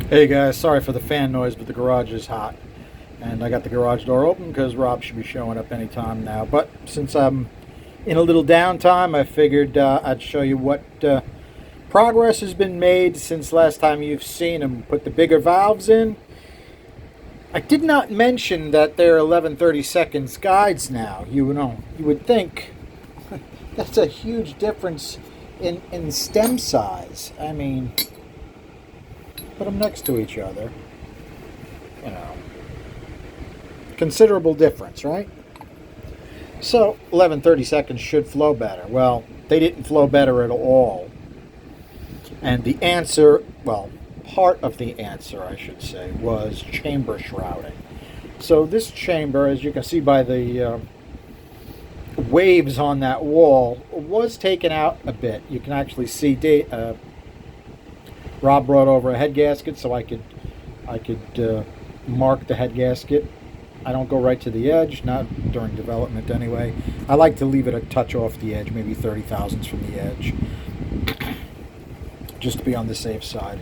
Hey guys, sorry for the fan noise, but the garage is hot. And I got the garage door open because Rob should be showing up anytime now. But since I'm in a little downtime, I figured I'd show you what progress has been made since last time you've seen him put the bigger valves in. I did not mention that they're 11/32 guides now. You would think that's a huge difference in stem size. I mean, put them next to each other. You know, considerable difference, right? So 11/32 should flow better. Well, they didn't flow better at all. And the answer, well, part of the answer, I should say, was chamber shrouding. So this chamber, as you can see by the waves on that wall, was taken out a bit. You can actually see Rob brought over a head gasket so I could mark the head gasket. I don't go right to the edge, not during development anyway. I like to leave it a touch off the edge, maybe 30 thousandths from the edge, just to be on the safe side.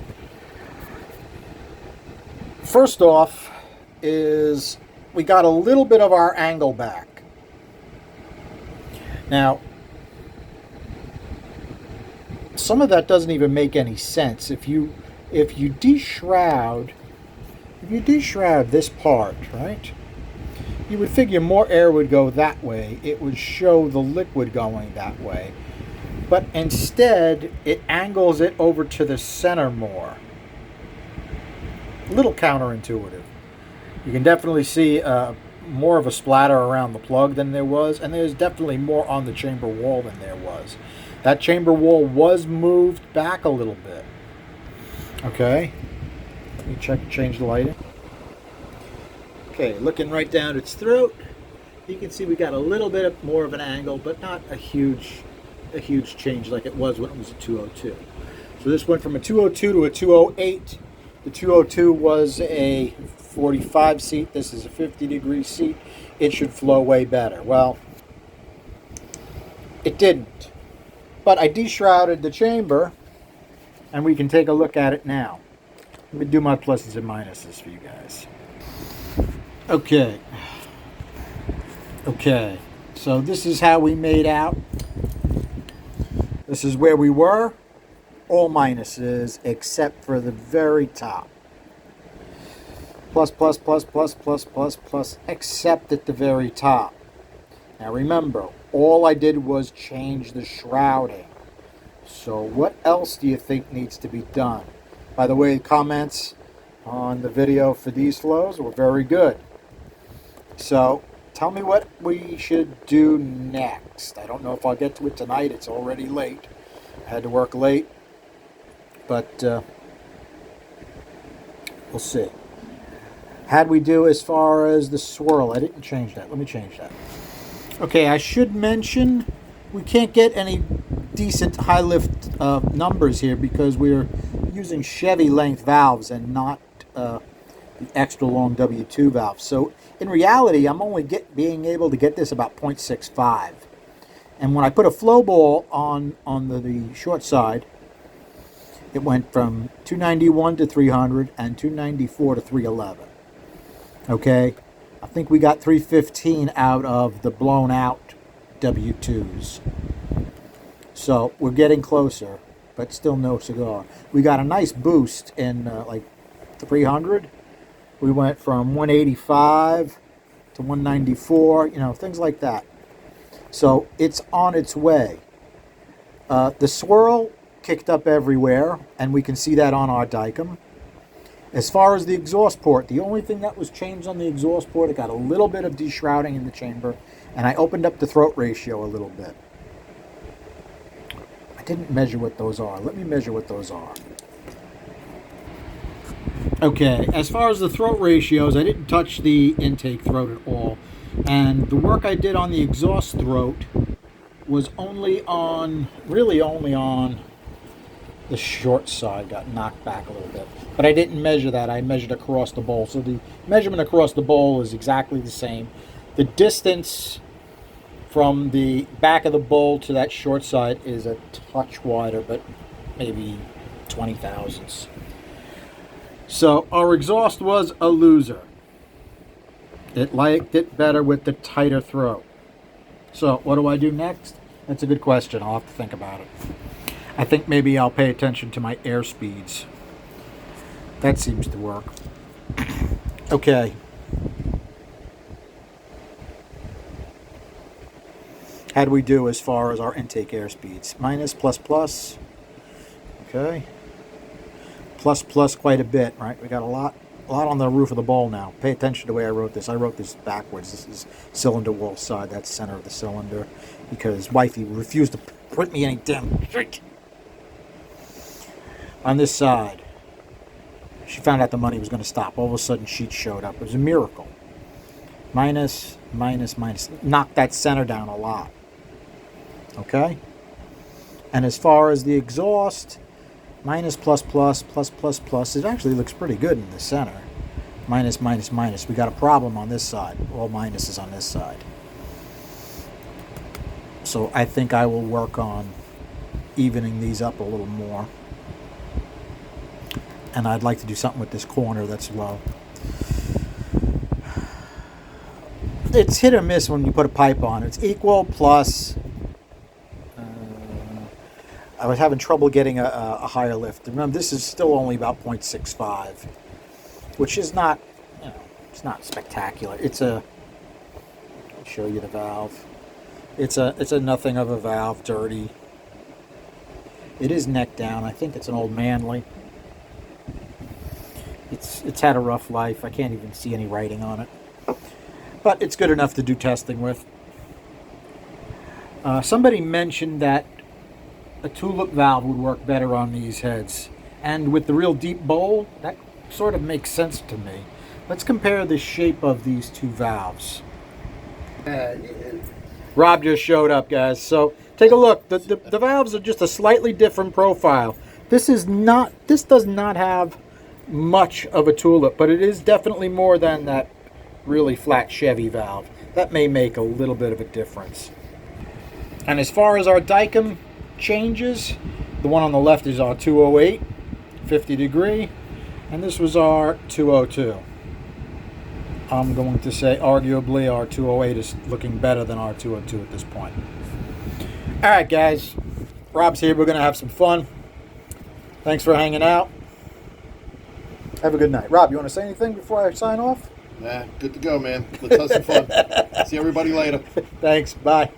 First off is we got a little bit of our angle back. Now, some of that doesn't even make any sense. If you deshroud this part, right? You would figure more air would go that way. It would show the liquid going that way. But instead, it angles it over to the center more. A little counterintuitive. You can definitely see more of a splatter around the plug than there was, and there's definitely more on the chamber wall than there was. That chamber wall was moved back a little bit. Okay. Let me change the lighting. Okay, looking right down its throat, you can see we got a little bit more of an angle, but not a huge change like it was when it was a 202. So this went from a 202 to a 208. The 202 was a 45 seat. This is a 50-degree seat. It should flow way better. Well, it didn't. But I deshrouded the chamber, and we can take a look at it now. Let me do my pluses and minuses for you guys. Okay, so this is how we made out. This is where we were. All minuses except for the very top. Plus, plus, plus, plus, plus, plus, plus, except at the very top. Now remember, all I did was change the shrouding. So what else do you think needs to be done? By the way, comments on the video for these flows were very good. So tell me what we should do next. I don't know if I'll get to it tonight. It's already late. I had to work late. But we'll see. How'd we do as far as the swirl? I didn't change that. Let me change that. Okay, I should mention we can't get any decent high lift numbers here because we're using Chevy length valves and not the extra long W2 valves. So in reality, I'm only being able to get this about 0.65. And when I put a flow ball on the short side, it went from 291 to 300 and 294 to 311. Okay, I think we got 315 out of the blown out W2s. So we're getting closer, but still no cigar. We got a nice boost in like 300. We went from 185 to 194, things like that. So it's on its way. The swirl kicked up everywhere, and we can see that on our Dicom. As far as the exhaust port, the only thing that was changed on the exhaust port, it got a little bit of deshrouding in the chamber, and I opened up the throat ratio a little bit. I didn't measure what those are. Let me measure what those are. Okay, as far as the throat ratios, I didn't touch the intake throat at all. And the work I did on the exhaust throat was really only on the short side. Got knocked back a little bit. But I didn't measure that. I measured across the bowl. So the measurement across the bowl is exactly the same. The distance from the back of the bowl to that short side is a touch wider, but maybe 20 thousandths. So our exhaust was a loser. It liked it better with the tighter throat. So what do I do next? That's a good question. I'll have to think about it. I think maybe I'll pay attention to my air speeds. That seems to work. Okay. How do we do as far as our intake air speeds? Minus, plus, plus. Okay. Plus, plus quite a bit, right? We got a lot on the roof of the bowl now. Pay attention to the way I wrote this. I wrote this backwards. This is cylinder wall side. That's center of the cylinder. Because wifey refused to print me any damn shit. On this side, she found out the money was going to stop. All of a sudden, sheets showed up. It was a miracle. Minus, minus, minus. Knocked that center down a lot. Okay? And as far as the exhaust, minus, plus, plus, plus, plus, plus. It actually looks pretty good in the center. Minus, minus, minus. We got a problem on this side. All minuses on this side. So I think I will work on evening these up a little more. And I'd like to do something with this corner that's low. It's hit or miss when you put a pipe on. It's equal, plus. I was having trouble getting a higher lift. Remember, this is still only about 0.65, which is not, it's not spectacular. It's a, I'll show you the valve. It's a nothing of a valve, dirty. It is neck down. I think it's an old Manly. It's had a rough life. I can't even see any writing on it. But it's good enough to do testing with. Somebody mentioned that a tulip valve would work better on these heads. And with the real deep bowl, that sort of makes sense to me. Let's compare the shape of these two valves. Rob just showed up, guys. So take a look. The valves are just a slightly different profile. This does not have much of a tulip, but it is definitely more than that really flat Chevy valve. That may make a little bit of a difference. And as far as our Dicom changes, the one on the left is our 208, 50 degree, and this was our 202. I'm going to say arguably our 208 is looking better than our 202 at this point. Alright guys, Rob's here. We're going to have some fun. Thanks for hanging out. Have a good night. Rob, you want to say anything before I sign off? Nah, good to go, man. Let's have some fun. See everybody later. Thanks. Bye.